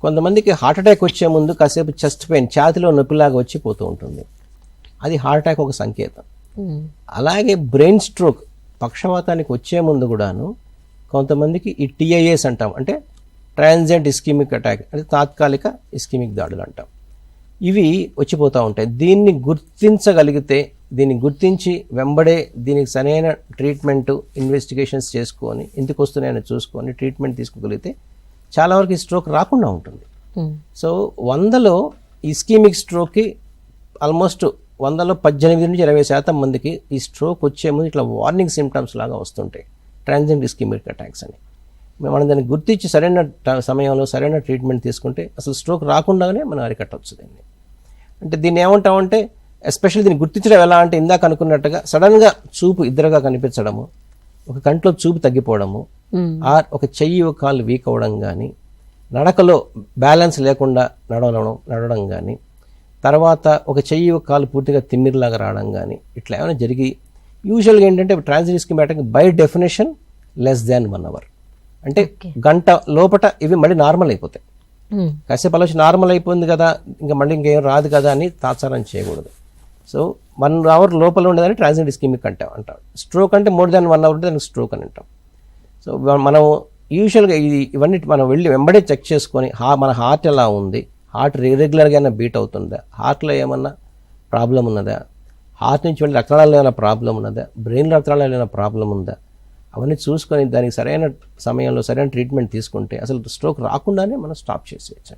కొంతమందికి heart attack వచ్చే ముందు కాసేపు చెస్ట్ పెయిన్, ఛాతిలో నొప్పిలాగా వచ్చి పోతూ ఉంటుంది. అది హార్ట్ అటాక్ ఒక సంకేతం. అలాగే బ్రెయిన్ స్ట్రోక్, పక్షవాతానికి వచ్చే ముందు కూడాను కొంతమందికి ఈ TIAs అంటాం, అంటే ట్రాన్సియంట్ ఇస్కిమిక్ అటాక్, అంటే తాత్కాలిక ఇస్కిమిక్ దాడులు అంటాం. ఇవి వచ్చిపోతూ ఉంటాయి. దీన్ని గుర్తించగలిగితే, దీన్ని గుర్తించి వెంబడే దీనికి సరైన ట్రీట్మెంట్ ఇన్వెస్టిగేషన్స్ చేసుకొని ఎందుకు వస్తున్నాయని చూసుకొని ట్రీట్మెంట్ తీసుకోగలిగితే చాలా వరకు ఈ స్ట్రోక్ రాకుండా ఉంటుంది. సో 100లో ఇస్కిమిక్ స్ట్రోక్కి ఆల్మోస్ట్ 100లో 18 నుంచి 20% మందికి ఈ స్ట్రోక్ వచ్చే ముందు ఇట్లా వార్నింగ్ సిమ్టమ్స్ లాగా వస్తుంటాయి, ట్రాన్సియంట్ ఇస్కిమిక్ అటాక్స్ అని. మనం దాన్ని గుర్తించి సరైన సమయంలో సరైన ట్రీట్మెంట్ తీసుకుంటే అసలు స్ట్రోక్ రాకుండానే మనం అరికట్టవచ్చు దీన్ని. అంటే దీన్ని ఏమంటామంటే, ఎస్పెషల్లీ దీన్ని గుర్తించడం ఎలా అంటే, ఇందాక అనుకున్నట్టుగా సడన్గా చూపు ఇద్దరుగా కనిపించడము, ఒక కంట్లో చూపు తగ్గిపోవడము, ఒక చెయ్యి ఒక కాలు వీక్ అవ్వడం కానీ, నడకలో బ్యాలెన్స్ లేకుండా నడవడం కానీ, తర్వాత ఒక చెయ్యి ఒక కాలు పూర్తిగా తిమ్మిరిలాగా రావడం కానీ, ఇట్లా ఏమైనా జరిగి యూజువల్గా ఏంటంటే transient ischaemic attack by definition less than 1 hour, అంటే గంట లోపట ఇవి మళ్ళీ నార్మల్ అయిపోతాయి. కాసేపు ఆలోచన నార్మల్ అయిపోయింది కదా, ఇంకా మళ్ళీ ఇంకేం రాదు కదా అని తాత్సారం చేయకూడదు. సో 1 hour లోపల ఉండేదాన్ని ట్రాన్సియంట్ ఇస్కిమిక్ అంటాం. స్ట్రోక్ అంటే మోర్ దాన్ 1 hour ఉంటే దానికి స్ట్రోక్ అని అంటాం. సో మనం యూజువల్గా ఇవన్నీ మనం వెళ్ళి వెంబడే చెక్ చేసుకొని మన హార్ట్ ఎలా ఉంది, హార్ట్ రెగ్యులర్గా ఏమైనా బీట్ అవుతుందా, హార్ట్లో ఏమన్నా ప్రాబ్లం ఉన్నదా, హార్ట్ నుంచి వెళ్ళి రక్తనాళాలు ఏమైనా ప్రాబ్లం ఉన్నదా, బ్రెయిన్ రక్తనాళాలు ఏమైనా ప్రాబ్లం ఉందా, అవన్నీ చూసుకొని దానికి సరైన సమయంలో సరైన ట్రీట్మెంట్ తీసుకుంటే అసలు స్ట్రోక్ రాకుండానే మనం స్టాప్ చేసేయచ్చు.